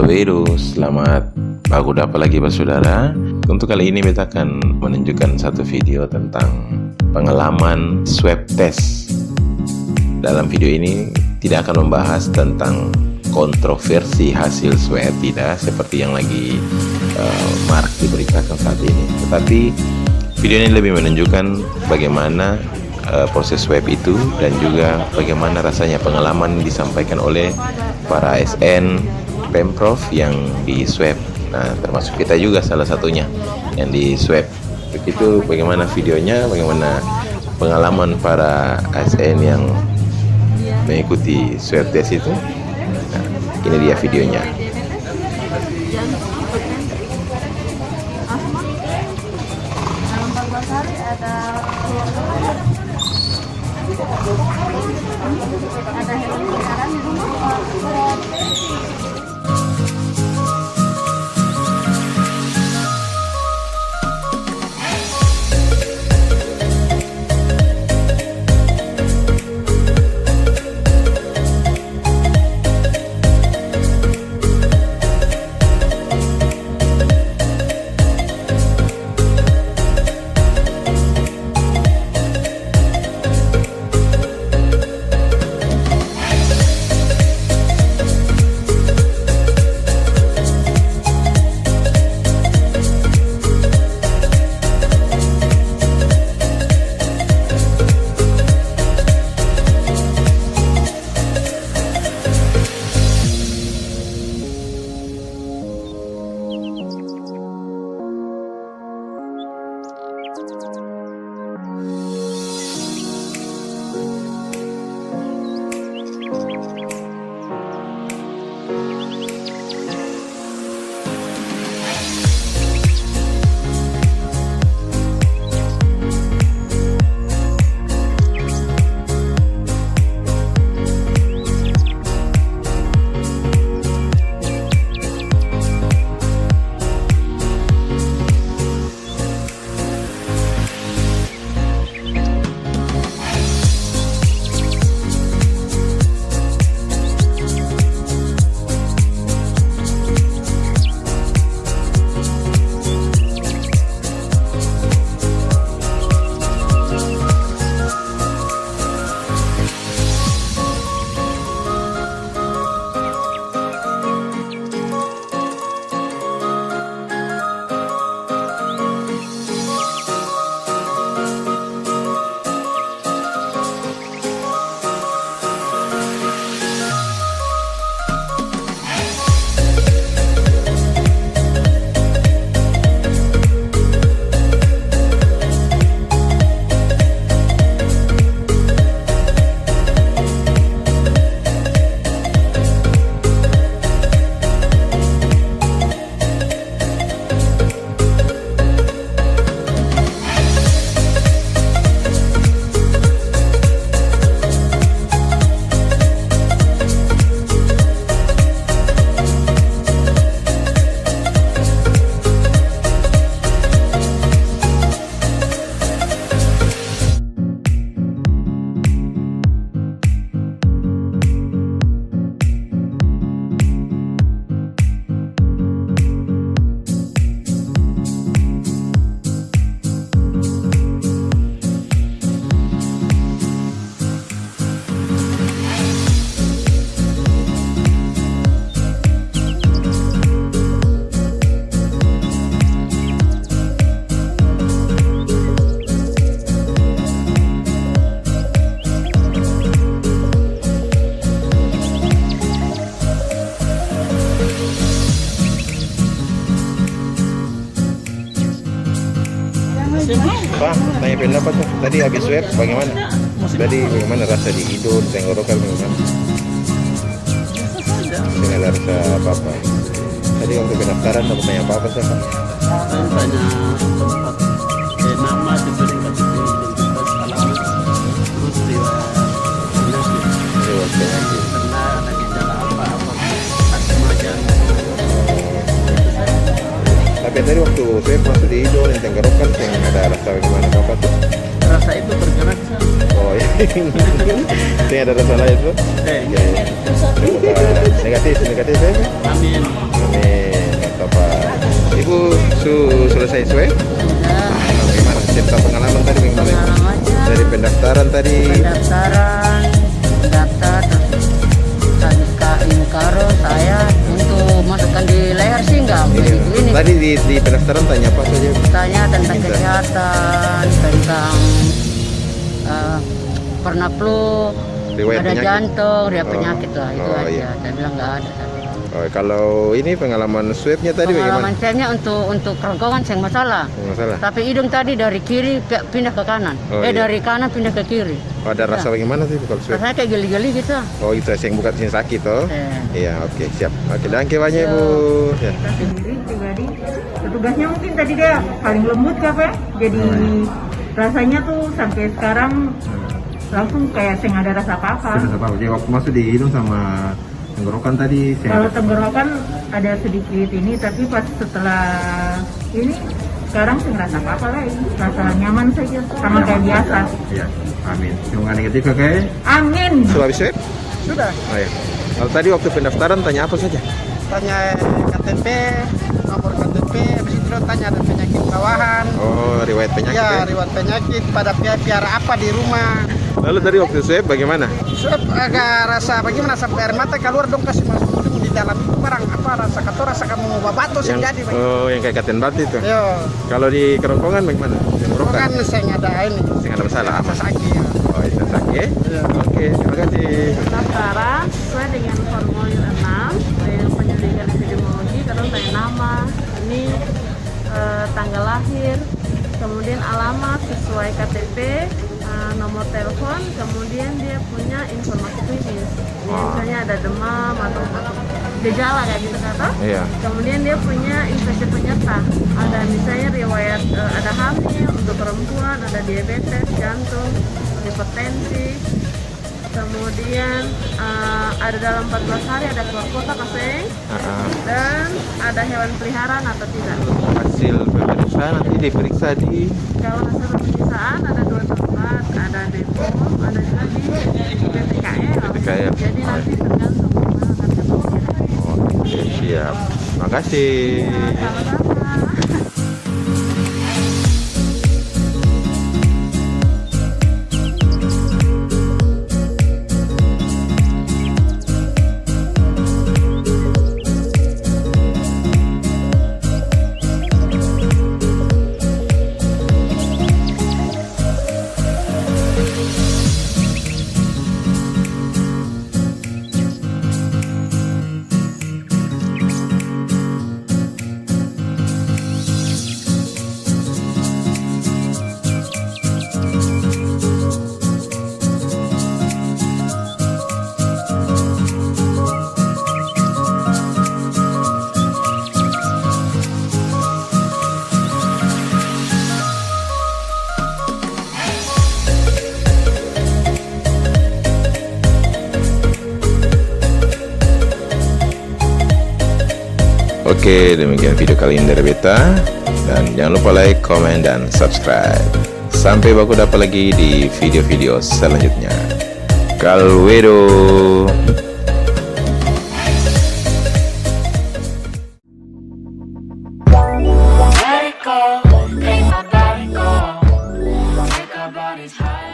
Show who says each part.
Speaker 1: virus. Selamat baku dapat lagi Pak Saudara. Untuk kali ini kita akan menunjukkan satu video tentang pengalaman swab test. Dalam video ini tidak akan membahas tentang kontroversi hasil swab, tidak seperti yang lagi marak diberitakan saat ini. Tetapi video ini lebih menunjukkan bagaimana proses swab itu dan juga bagaimana rasanya pengalaman disampaikan oleh para ASN Pemprov yang di swab. Nah, termasuk kita juga salah satunya yang di swab. Begitu bagaimana videonya, bagaimana pengalaman para ASN yang mengikuti swab test itu. Nah, ini dia videonya.
Speaker 2: Ada hewan peliharaan di rumah.
Speaker 1: Pak, tanya pendapat tuh. Tadi habis swab bagaimana? Tadi bagaimana rasa di hidung, tenggorokan bagaimana? Tidak ada rasa apa-apa. Tadi waktu pendaftaran mau tanya apa-apa sih Pak?
Speaker 3: Saya tanya tempat nama diberi identitas alamat terus riwayat penyakit karena ada gejala apa-apa asma jantung.
Speaker 1: Tapi tadi waktu swab masuk di hidung, yang tenggorokan yang ada rasa bagaimana apa tuh?
Speaker 3: Rasa itu bergerak kan?
Speaker 1: Oh iya, ini ada rasa lain tuh?
Speaker 3: Eh,
Speaker 1: Ya, ya. Negatif ya?
Speaker 3: amin.
Speaker 1: Amin. Mantap Pak. Ibu selesai swab?
Speaker 2: Sudah.
Speaker 1: Bagaimana cerita pengalaman tadi bagaimana?
Speaker 2: Pengalamannya
Speaker 1: Dari pendaftaran tadi.
Speaker 2: pendaftaran, daftar, terus habis ini karo saya untuk masukkan di leher sih enggak begitu ini.
Speaker 1: Tadi di pendaftaran tanya apa saja?
Speaker 2: Tanya tentang
Speaker 1: Minta.
Speaker 2: kesehatan, tentang pernah flu,
Speaker 1: Riwayat
Speaker 2: ada
Speaker 1: penyakit?
Speaker 2: jantung, riwayat penyakit lah itu
Speaker 1: Oh,
Speaker 2: aja.
Speaker 1: iya.
Speaker 2: Saya bilang nggak ada.
Speaker 1: Oh, kalau ini pengalaman swabnya tadi
Speaker 2: Pengalaman
Speaker 1: bagaimana?
Speaker 2: saya untuk kerongkongan saya masalah.
Speaker 1: Nggak masalah.
Speaker 2: Tapi hidung tadi dari kiri pindah ke kanan.
Speaker 1: Oh, iya.
Speaker 2: Dari kanan pindah ke kiri.
Speaker 1: Oh, ada rasa bagaimana sih kalau swab?
Speaker 2: Rasanya kayak geli-geli gitu.
Speaker 1: Oh itu yang bukan sini sakit toh? Iya oke siap. Oke danke banyak Bu. Ya.
Speaker 4: Sendiri pribadi petugasnya mungkin tadi dia paling lembut kah Pak? Jadi rasanya tuh sampai sekarang langsung kayak saya nggak ada rasa apa-apa.
Speaker 1: Apa? Jadi waktu masuk di hidung sama tenggorokan tadi.
Speaker 4: Kalau tenggorokan ada sedikit ini, tapi pas setelah ini sekarang saya ngerasa apa-apa lagi, rasa nyaman saja sama kayak biasa.
Speaker 1: Iya. Amin. Cuma negatif kakak?
Speaker 4: Amin.
Speaker 1: Sudah habis swab?
Speaker 3: Sudah.
Speaker 1: Oh ya. Kalau tadi waktu pendaftaran tanya apa saja?
Speaker 3: Tanya KTP, nomor KTP, habis itu tanya ada penyakit bawahan.
Speaker 1: Oh riwayat penyakit.
Speaker 3: Ya,
Speaker 1: Ya.
Speaker 3: riwayat penyakit pada piara apa di rumah.
Speaker 1: Lalu tadi waktu swab bagaimana?
Speaker 3: Swab agak rasa bagaimana sampai air mata keluar dong kasih masuk hidung di dalam itu barang apa rasa kator rasa kamu mau batu sih jadi.
Speaker 1: Oh yang kayak katen batu itu.
Speaker 3: Yo,
Speaker 1: Kalau di kerongkongan bagaimana? Tenggorokan?
Speaker 3: kan saya nggak ada ini.
Speaker 1: Saya nggak ada masalah.
Speaker 3: Rasa
Speaker 1: Aman.
Speaker 3: sakit. Ya.
Speaker 1: Oh itu sakit.
Speaker 3: Iya.
Speaker 1: Oke terima kasih.
Speaker 5: Pendaftaran sesuai dengan formulir 6 penyelidikan epidemiologi, kadang tanya nama, ini tanggal lahir, kemudian alamat sesuai KTP, nomor telepon, kemudian dia punya informasi klinis. Misalnya ada demam atau gejala kayak gitu kata.
Speaker 1: Iya.
Speaker 5: Kemudian dia punya infeksi penyerta. Ada misalnya riwayat ada hamil untuk perempuan, ada diabetes, jantung, hipertensi. Kemudian ada dalam 14 hari ada keluar kota kaseng dan ada hewan peliharaan atau tidak.
Speaker 1: Hasil pemeriksaan nanti diperiksa di
Speaker 5: Kalau hasil pemeriksaan ada 2 tempat, ada Depok, ada juga di PTKL.
Speaker 1: PTKL.
Speaker 5: Jadi nanti tergantung mana akan ketemu.
Speaker 1: Oke, siap. Makasih.
Speaker 5: Sama-sama.
Speaker 1: Oke, demikian video kali ini dari Beta. Dan jangan lupa like, comment, dan subscribe. Sampai baku dapat lagi di video-video selanjutnya. Kalwedo.
Speaker 6: Let it go, ain't nobody go. Take our bodies high.